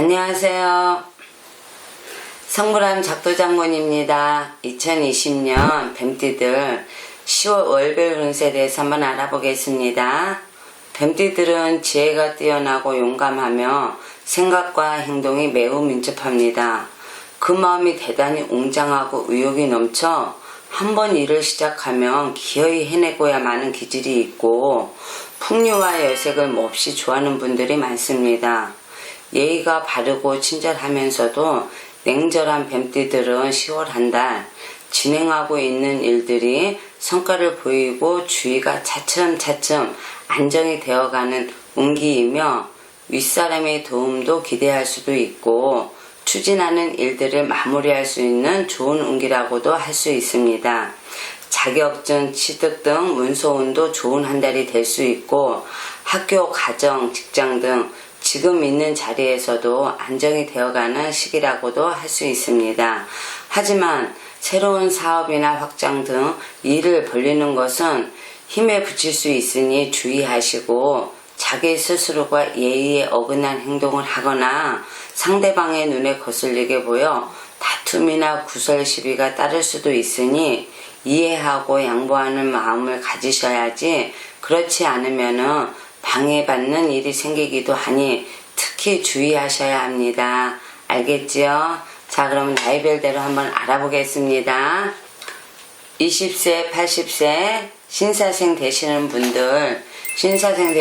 안녕하세요. 성불암 작도장군입니다. 2020년 뱀띠들 10월 월별 운세에 대해서 한번 알아보겠습니다. 뱀띠들은 지혜가 뛰어나고 용감하며 생각과 행동이 매우 민첩합니다. 그 마음이 대단히 웅장하고 의욕이 넘쳐 한번 일을 시작하면 기어이 해내고야 마는 기질이 있고 풍류와 여색을 몹시 좋아하는 분들이 많습니다. 예의가 바르고 친절하면서도 냉철한 뱀띠들은 10월 한 달 진행하고 있는 일들이 성과를 보이고 주위가 차츰차츰 안정이 되어가는 운기이며 윗사람의 도움도 기대할 수도 있고 추진하는 일들을 마무리할 수 있는 좋은 운기라고도 할 수 있습니다. 자격증, 취득 등 문서운도 좋은 한 달이 될 수 있고 학교, 가정, 직장 등 지금 있는 자리에서도 안정이 되어가는 시기라고도 할 수 있습니다. 하지만 새로운 사업이나 확장 등 일을 벌리는 것은 힘에 부칠 수 있으니 주의하시고 자기 스스로가 예의에 어긋난 행동을 하거나 상대방의 눈에 거슬리게 보여 다툼이나 구설 시비가 따를 수도 있으니 이해하고 양보하는 마음을 가지셔야지 그렇지 않으면은 방해받는 일이 생기기도 하니 특히 주의하셔야 합니다. 알겠지요? 자, 그러면 나이별대로 한번 알아보겠습니다. 20세, 80세 신사생 되시는 분들, 신사생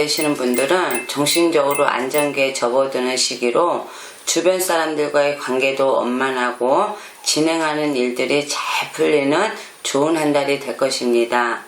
정신적으로 안정기에 접어드는 시기로 주변 사람들과의 관계도 원만하고 진행하는 일들이 잘 풀리는 좋은 한 달이 될 것입니다.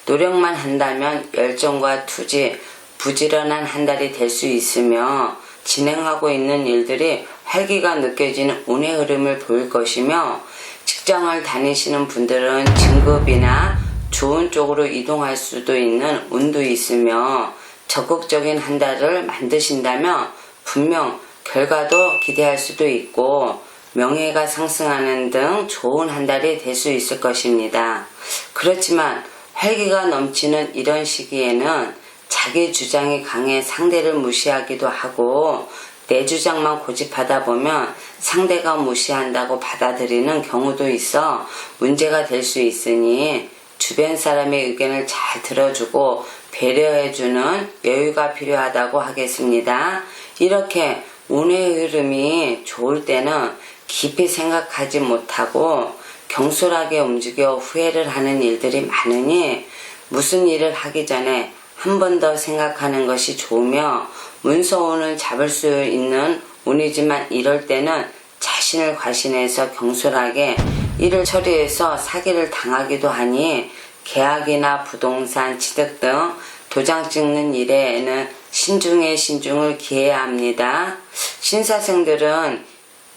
노력만 한다면 열정과 투지, 부지런한 한 달이 될 수 있으며 진행하고 있는 일들이 활기가 느껴지는 운의 흐름을 보일 것이며 직장을 다니시는 분들은 진급이나 좋은 쪽으로 이동할 수도 있는 운도 있으며 적극적인 한 달을 만드신다면 분명 결과도 기대할 수도 있고 명예가 상승하는 등 좋은 한 달이 될 수 있을 것입니다. 그렇지만 활기가 넘치는 이런 시기에는 자기 주장이 강해 상대를 무시하기도 하고 내 주장만 고집하다 보면 상대가 무시한다고 받아들이는 경우도 있어 문제가 될 수 있으니 주변 사람의 의견을 잘 들어주고 배려해주는 여유가 필요하다고 하겠습니다. 이렇게 운의 흐름이 좋을 때는 깊이 생각하지 못하고 경솔하게 움직여 후회를 하는 일들이 많으니 무슨 일을 하기 전에 한 번 더 생각하는 것이 좋으며 문서운을 잡을 수 있는 운이지만 이럴 때는 자신을 과신해서 경솔하게 일을 처리해서 사기를 당하기도 하니 계약이나 부동산, 취득 등 도장 찍는 일에는 신중에 신중을 기해야 합니다. 신사생들은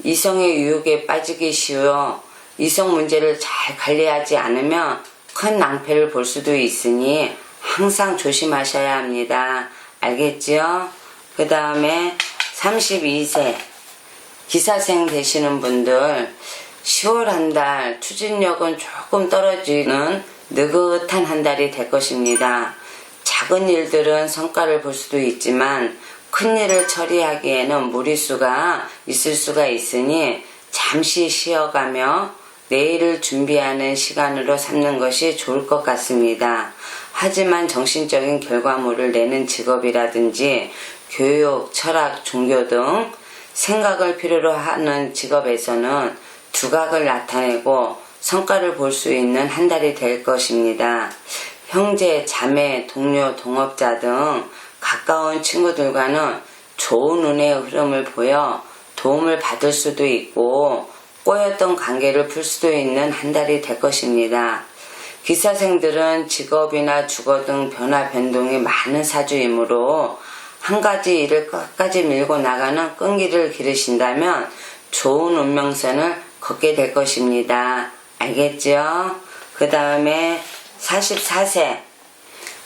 이성의 유혹에 빠지기 쉬워 이성 문제를 잘 관리하지 않으면 큰 낭패를 볼 수도 있으니 항상 조심하셔야 합니다. 알겠지요? 그 다음에 32세 기사생 되시는 분들 10월 한 달 추진력은 조금 떨어지는 느긋한 한 달이 될 것입니다. 작은 일들은 성과를 볼 수도 있지만 큰 일을 처리하기에는 무리수가 있을 수가 있으니 잠시 쉬어가며 내일을 준비하는 시간으로 삼는 것이 좋을 것 같습니다. 하지만 정신적인 결과물을 내는 직업이라든지 교육, 철학, 종교 등 생각을 필요로 하는 직업에서는 두각을 나타내고 성과를 볼 수 있는 한 달이 될 것입니다. 형제, 자매, 동료, 동업자 등 가까운 친구들과는 좋은 운의 흐름을 보여 도움을 받을 수도 있고 꼬였던 관계를 풀 수도 있는 한 달이 될 것입니다. 기사생들은 직업이나 주거 등 변화 변동이 많은 사주이므로 한 가지 일을 끝까지 밀고 나가는 끈기를 기르신다면 좋은 운명선을 걷게 될 것입니다. 알겠죠? 그 다음에 44세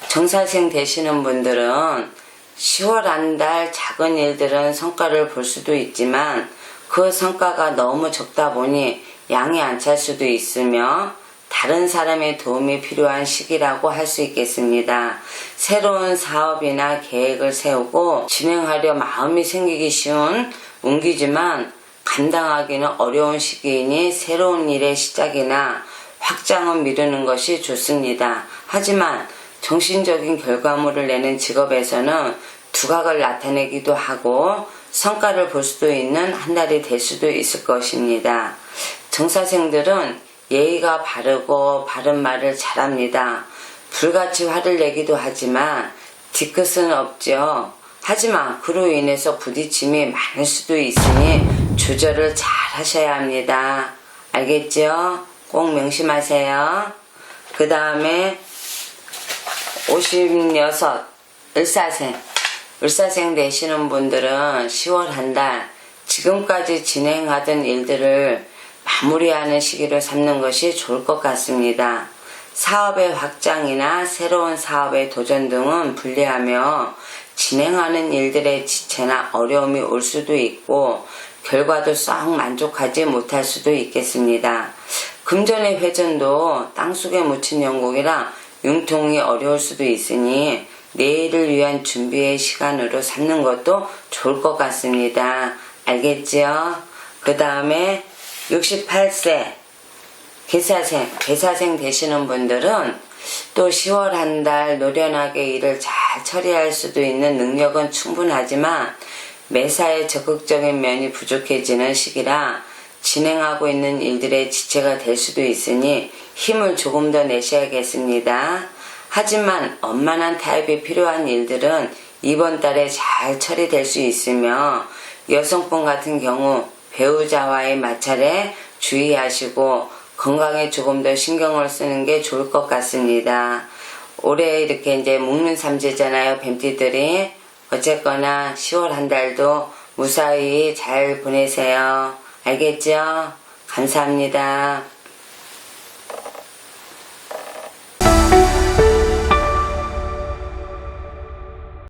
정사생 되시는 분들은 10월 한 달 작은 일들은 성과를 볼 수도 있지만 그 성과가 너무 적다 보니 양이 안 찰 수도 있으며 다른 사람의 도움이 필요한 시기라고 할 수 있겠습니다. 새로운 사업이나 계획을 세우고 진행하려 마음이 생기기 쉬운 옮기지만 감당하기는 어려운 시기이니 새로운 일의 시작이나 확장은 미루는 것이 좋습니다. 하지만 정신적인 결과물을 내는 직업에서는 두각을 나타내기도 하고 성과를 볼 수도 있는 한 달이 될 수도 있을 것입니다. 정사생들은 예의가 바르고 바른 말을 잘합니다. 불같이 화를 내기도 하지만 뒤끝은 없죠. 하지만 그로 인해서 부딪힘이 많을 수도 있으니 조절을 잘 하셔야 합니다. 알겠죠? 꼭 명심하세요. 그 다음에 56 을사생 되시는 분들은 10월 한 달 지금까지 진행하던 일들을 마무리하는 시기를 삼는 것이 좋을 것 같습니다. 사업의 확장이나 새로운 사업의 도전 등은 불리하며 진행하는 일들의 지체나 어려움이 올 수도 있고 결과도 썩 만족하지 못할 수도 있겠습니다. 금전의 회전도 땅속에 묻힌 영국이라 융통이 어려울 수도 있으니 내일을 위한 준비의 시간으로 삼는 것도 좋을 것 같습니다. 알겠지요? 그 다음에 68세 개사생 되시는 분들은 또 10월 한 달 노련하게 일을 잘 처리할 수도 있는 능력은 충분하지만 매사에 적극적인 면이 부족해지는 시기라 진행하고 있는 일들의 지체가 될 수도 있으니 힘을 조금 더 내셔야겠습니다. 하지만 원만한 타협이 필요한 일들은 이번 달에 잘 처리될 수 있으며 여성분 같은 경우 배우자와의 마찰에 주의하시고 건강에 조금 더 신경을 쓰는 게 좋을 것 같습니다. 올해 이렇게 이제 묶는 삼재잖아요, 뱀띠들이. 어쨌거나 10월 한 달도 무사히 잘 보내세요. 알겠죠? 감사합니다.